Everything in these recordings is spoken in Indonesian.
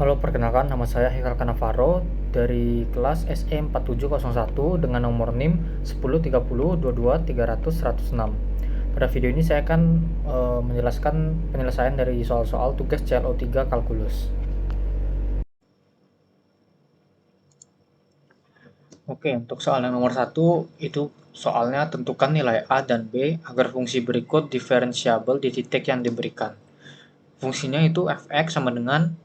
Halo, perkenalkan nama saya Hekal Kanavaro dari kelas SE4701 dengan nomor NIM 103022300106. Pada video ini saya akan menjelaskan penyelesaian dari soal-soal tugas CLO3 kalkulus. Oke, untuk soal yang nomor 1 itu soalnya tentukan nilai A dan B agar fungsi berikut diferensiabel di titik yang diberikan. Fungsinya itu fx sama dengan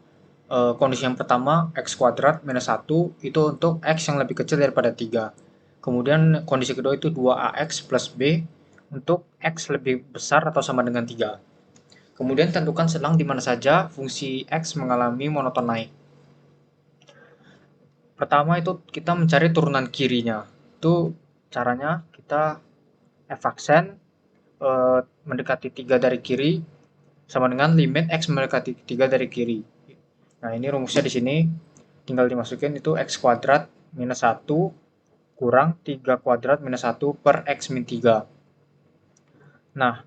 kondisi yang pertama x kuadrat minus 1 itu untuk x yang lebih kecil daripada 3. Kemudian kondisi kedua itu 2ax plus b untuk x lebih besar atau sama dengan 3. Kemudian tentukan selang di mana saja fungsi x mengalami monoton naik. Pertama itu kita mencari turunan kirinya. Itu caranya kita f aksen mendekati 3 dari kiri sama dengan limit x mendekati 3 dari kiri. Nah, ini rumusnya di sini tinggal dimasukin itu x kuadrat minus 1 kurang 3 kuadrat minus 1 per x min 3. Nah,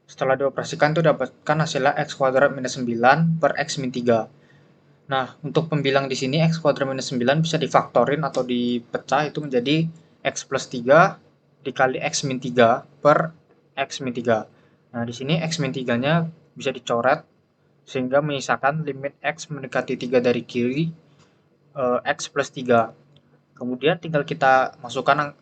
setelah dioperasikan itu dapatkan hasilnya x kuadrat minus 9 per x min 3. Nah, untuk pembilang di sini x kuadrat minus 9 bisa difaktorin atau dipecah itu menjadi x plus 3 dikali x min 3 per x min 3. Nah, di sini x min 3-nya bisa dicoret sehingga menyisakan limit x mendekati 3 dari kiri x plus 3. Kemudian tinggal kita masukkan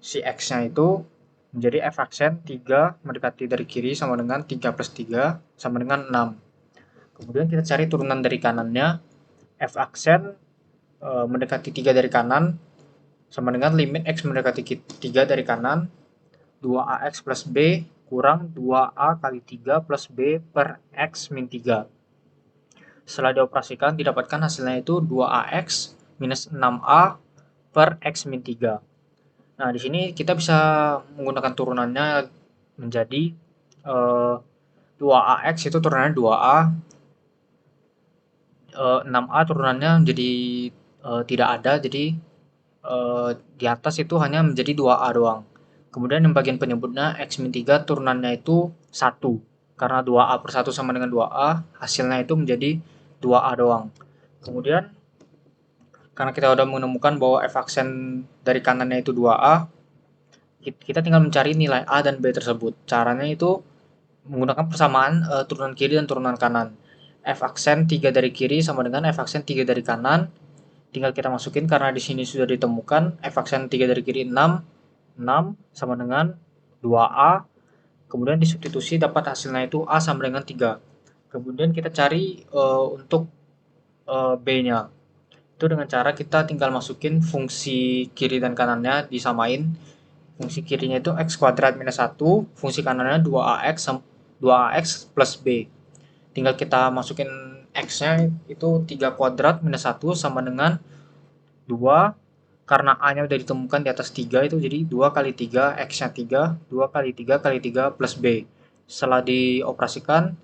si x-nya itu menjadi f aksen 3 mendekati dari kiri sama dengan 3 plus 3 sama dengan 6. Kemudian kita cari turunan dari kanannya, f aksen mendekati 3 dari kanan sama dengan limit x mendekati 3 dari kanan 2ax plus b kurang 2a kali 3 plus b per x min 3. Setelah dioperasikan didapatkan hasilnya itu 2ax minus 6a per x min 3. Nah, di sini kita bisa menggunakan turunannya menjadi 2ax itu turunannya 2a, 6a turunannya menjadi tidak ada, jadi di atas itu hanya menjadi 2a doang. Kemudian yang bagian penyebutnya x min 3 turunannya itu 1. Karena 2a per 1 sama dengan 2a, hasilnya itu menjadi 2a doang. Kemudian karena kita sudah menemukan bahwa f aksen dari kanannya itu 2a, kita tinggal mencari nilai a dan b tersebut. Caranya itu menggunakan persamaan turunan kiri dan turunan kanan. F aksen 3 dari kiri sama dengan f aksen 3 dari kanan. Tinggal kita masukin karena di sini sudah ditemukan f aksen 3 dari kiri 6 sama dengan 2a. Kemudian disubstitusi dapat hasilnya itu a sama dengan 3. Kemudian kita cari untuk b-nya. Itu dengan cara kita tinggal masukin fungsi kiri dan kanannya disamain. Fungsi kirinya itu x kuadrat minus 1, fungsi kanannya 2ax plus b. Tinggal kita masukin x-nya itu 3 kuadrat minus 1 sama dengan 2. Karena a-nya udah ditemukan di atas 3 itu jadi 2 kali 3, x-nya 3, 2 kali 3 kali 3 plus b. Setelah dioperasikan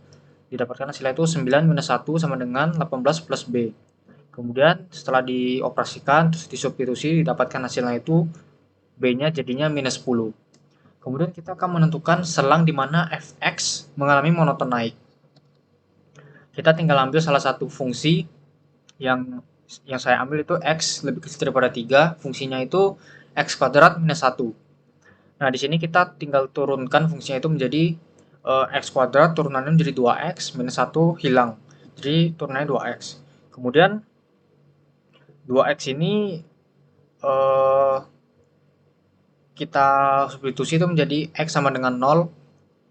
didapatkan hasilnya itu 9 minus 1 sama dengan 18 plus b. Kemudian setelah dioperasikan terus disubstitusi didapatkan hasilnya itu b-nya jadinya minus 10. Kemudian kita akan menentukan selang di mana fx mengalami monoton naik. Kita tinggal ambil salah satu fungsi yang saya ambil itu x lebih kecil daripada 3, fungsinya itu x kuadrat minus 1. Nah, di sini kita tinggal turunkan fungsinya itu menjadi x kuadrat turunannya menjadi 2x minus 1 hilang. Jadi turunannya 2x. Kemudian 2x ini kita substitusi itu menjadi x sama dengan 0.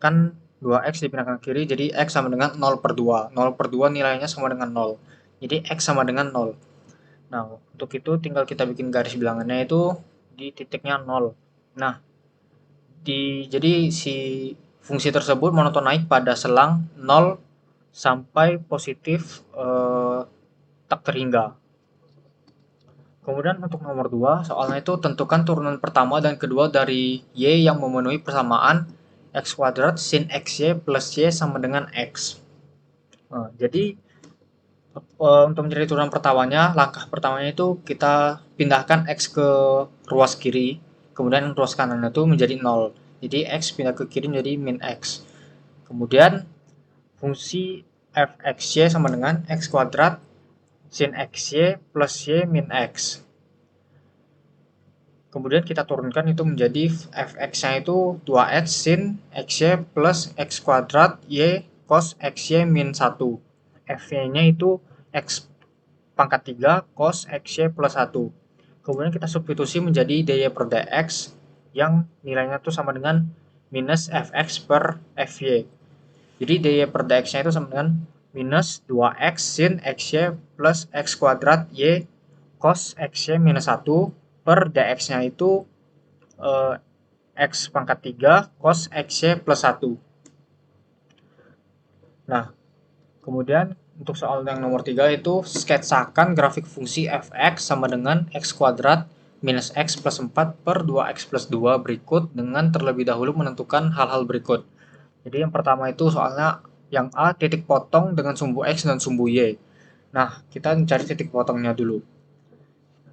Kan 2x dipindahkan ke kiri jadi x sama dengan 0 per 2. 0 per 2 nilainya sama dengan 0. Jadi x sama dengan 0. Nah, untuk itu tinggal kita bikin garis bilangannya itu di titiknya 0. Nah, jadi si fungsi tersebut monoton naik pada selang 0 sampai positif tak terhingga. Kemudian untuk nomor 2, soalnya itu tentukan turunan pertama dan kedua dari y yang memenuhi persamaan x kuadrat sin xy plus y sama dengan x. Nah, jadi untuk mencari turunan pertamanya, langkah pertamanya itu kita pindahkan x ke ruas kiri, kemudian ruas kanan itu menjadi 0. Jadi x pindah ke kiri menjadi min x. Kemudian fungsi fxy sama dengan x kuadrat sin XY plus Y min X. Kemudian kita turunkan itu menjadi fx-nya itu 2x sin xy plus x kuadrat y cos xy min 1. Fy-nya itu x pangkat 3 cos xy plus 1. Kemudian kita substitusi menjadi dy per dx yang nilainya itu sama dengan minus fx per fy. Jadi dy per dx-nya itu sama dengan minus 2x sin xy plus x kuadrat y cos xy minus 1 per dx-nya itu x pangkat 3 cos xy plus 1. Nah, kemudian untuk soal yang nomor 3 itu sketsakan grafik fungsi fx sama dengan x kuadrat minus x plus 4 per 2x plus 2 berikut dengan terlebih dahulu menentukan hal-hal berikut. Jadi yang pertama itu soalnya yang A titik potong dengan sumbu x dan sumbu y. Nah, kita mencari titik potongnya dulu.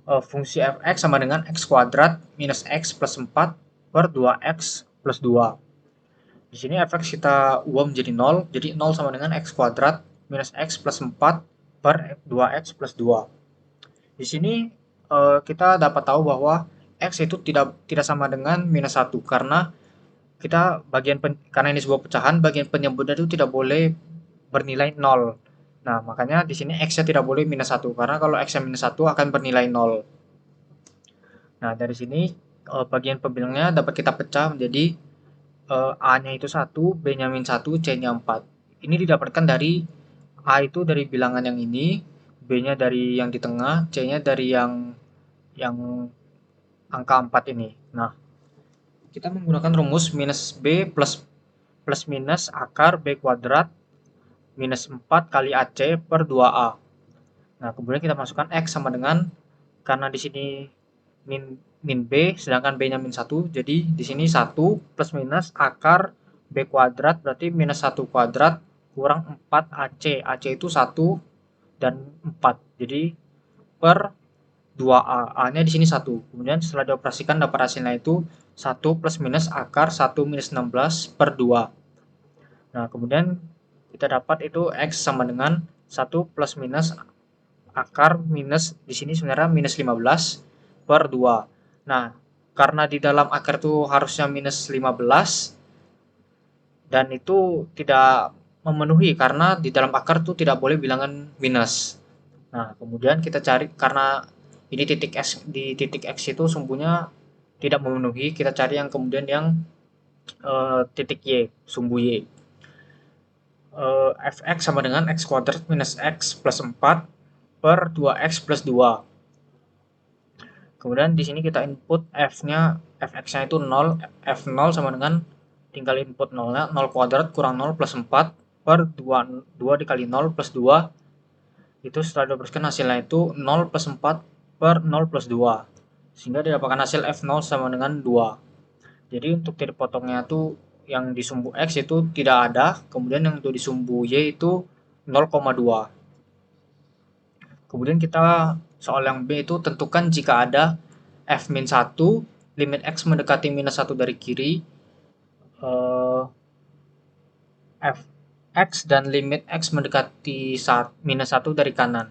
Fungsi fx sama dengan x kuadrat minus x plus 4 per 2x plus 2. Di sini fx kita ubah menjadi 0, jadi 0 sama dengan x kuadrat minus x plus 4 per 2x plus 2. Di sini kita dapat tahu bahwa x itu tidak sama dengan minus 1 karena karena ini sebuah pecahan, bagian penyebutnya itu tidak boleh bernilai 0. Nah, makanya di sini x-nya tidak boleh minus 1 karena kalau x-nya minus 1 akan bernilai 0. Nah, dari sini bagian pembilangnya dapat kita pecah menjadi A-nya itu 1, B-nya min 1, C-nya 4. Ini didapatkan dari A itu dari bilangan yang ini, B-nya dari yang di tengah, C-nya dari yang angka 4 ini. Nah, kita menggunakan rumus minus B plus minus akar B kuadrat minus 4 kali AC per 2A. Nah, kemudian kita masukkan X sama dengan, karena di sini min B, sedangkan B-nya min 1, jadi di sini 1 plus minus akar B kuadrat, berarti minus 1 kuadrat kurang 4 AC. AC itu 1 dan 4, jadi per 2A. A-nya di sini 1. Kemudian setelah dioperasikan dapat hasilnya itu 1 plus minus akar 1 minus 16 per 2. Nah, kemudian kita dapat itu X sama dengan 1 plus minus akar minus, di sini sebenarnya minus 15 per 2. Nah, karena di dalam akar itu harusnya minus 15 dan itu tidak memenuhi karena di dalam akar itu tidak boleh bilangan minus. Nah, kemudian kita cari karena ini titik X, di titik X itu sumbunya tidak memenuhi, kita cari yang kemudian yang titik Y, sumbu Y. Fx sama dengan x kuadrat minus x plus 4 per 2x plus 2. Kemudian di sini kita input f-nya, fx-nya itu 0, f0 sama dengan tinggal input 0-nya, 0 kuadrat kurang 0 plus 4 per 2 dikali 0 plus 2. Itu setelah dioperasikan hasilnya itu 0 plus 4 per 0 plus 2. Sehingga didapatkan hasil f0 sama dengan 2. Jadi untuk titik potongnya itu yang di sumbu x itu tidak ada, kemudian yang untuk di sumbu y itu 0,2. Kemudian kita soal yang B itu tentukan jika ada f-1, limit x mendekati minus 1 dari kiri, fx dan limit x mendekati minus 1 dari kanan.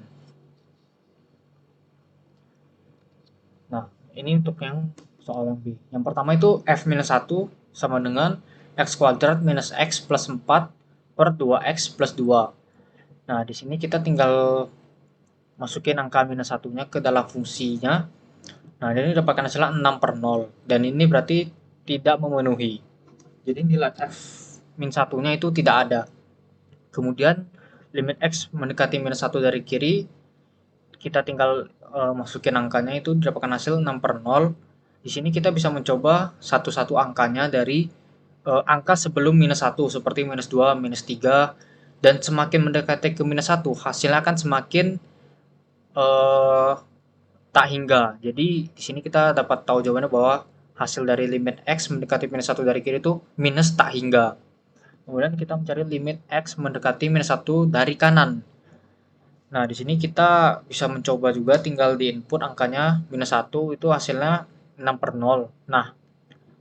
Nah, ini untuk yang soal yang B. Yang pertama itu f-1 sama dengan x kuadrat minus x plus 4 per 2x plus 2. Nah, di sini kita tinggal masukin angka minus 1-nya ke dalam fungsinya. Nah, ini dapatkan hasilnya 6 per 0. Dan ini berarti tidak memenuhi. Jadi nilai f min 1-nya itu tidak ada. Kemudian limit x mendekati minus 1 dari kiri, kita tinggal masukin angkanya itu dapatkan hasil 6 per 0. Di sini kita bisa mencoba satu-satu angkanya dari angka sebelum minus 1, seperti minus 2, minus 3. Dan semakin mendekati ke minus 1, hasilnya akan semakin tak hingga. Jadi di sini kita dapat tahu jawabannya bahwa hasil dari limit x mendekati minus 1 dari kiri itu minus tak hingga. Kemudian kita mencari limit x mendekati minus 1 dari kanan. Nah, di sini kita bisa mencoba juga tinggal di input angkanya minus 1 itu hasilnya 6 per 0. Nah,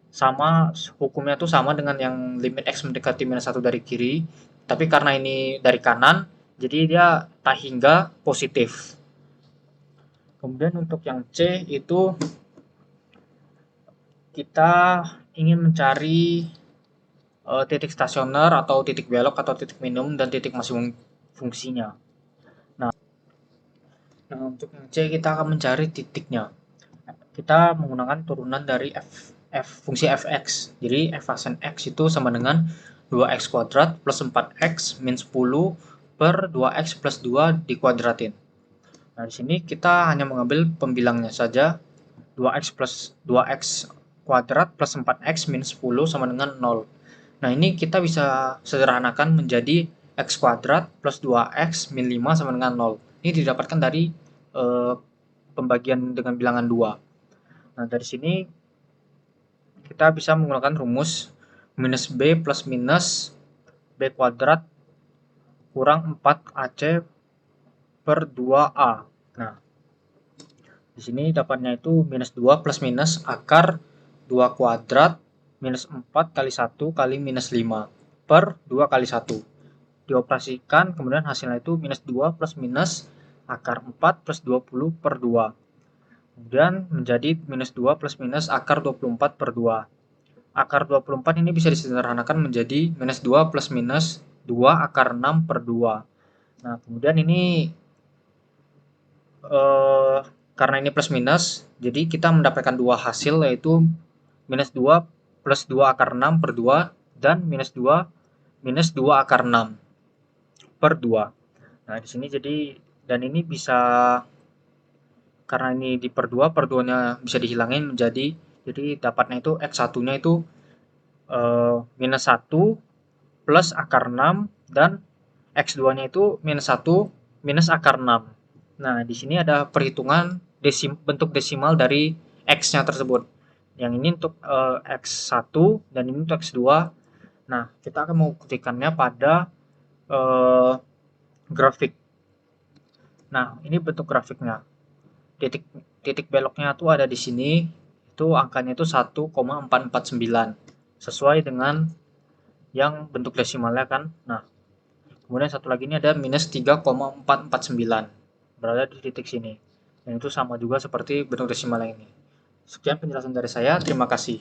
sama hukumnya tuh sama dengan yang limit x mendekati minus 1 dari kiri. Tapi karena ini dari kanan, Jadi dia tak hingga positif. Kemudian untuk yang C itu kita ingin mencari titik stasioner atau titik belok atau titik minimum dan titik maksimum fungsinya. Nah, untuk yang C kita akan mencari titiknya. Kita menggunakan turunan dari fungsi fx. Jadi f aksen x itu sama dengan 2x kuadrat plus 4x min 10 per 2x plus 2 dikuadratin. Nah, di sini kita hanya mengambil pembilangnya saja. 2x plus 2x kuadrat plus 4x min 10 sama dengan 0. Nah, ini kita bisa sederhanakan menjadi x kuadrat plus 2x min 5 sama dengan 0. Ini didapatkan dari pembagian dengan bilangan 2. Nah, dari sini kita bisa menggunakan rumus minus b plus minus b kuadrat kurang 4ac per 2a. Nah, di sini dapatnya itu minus 2 plus minus akar 2 kuadrat minus 4 kali 1 kali minus 5 per 2 kali 1. Dioperasikan, kemudian hasilnya itu minus 2 plus minus akar 4 plus 20 per 2. Kemudian menjadi minus 2 plus minus akar 24 per 2. Akar 24 ini bisa disederhanakan menjadi minus 2 plus minus 2 akar 6 per 2. Nah, kemudian ini karena ini plus minus, jadi kita mendapatkan dua hasil, yaitu minus 2 plus 2 akar 6 per 2 dan minus 2 akar 6 per 2. Nah, di sini jadi, dan ini bisa, karena ini di per 2, per 2-nya bisa dihilangin menjadi, jadi dapatnya itu x1-nya itu minus 1 plus akar 6 dan x2-nya itu minus 1 minus akar 6. Nah, di sini ada perhitungan bentuk desimal dari x-nya tersebut. Yang ini untuk x1 dan ini untuk x2. Nah, kita akan membuktikannya pada grafik. Nah, ini bentuk grafiknya. Titik beloknya tuh ada di sini. Itu angkanya itu 1,449. Sesuai dengan yang bentuk desimalnya kan. Nah, kemudian satu lagi ini ada minus 3,449. Berada di titik sini. Dan itu sama juga seperti bentuk desimal yang ini. Sekian penjelasan dari saya. Terima kasih.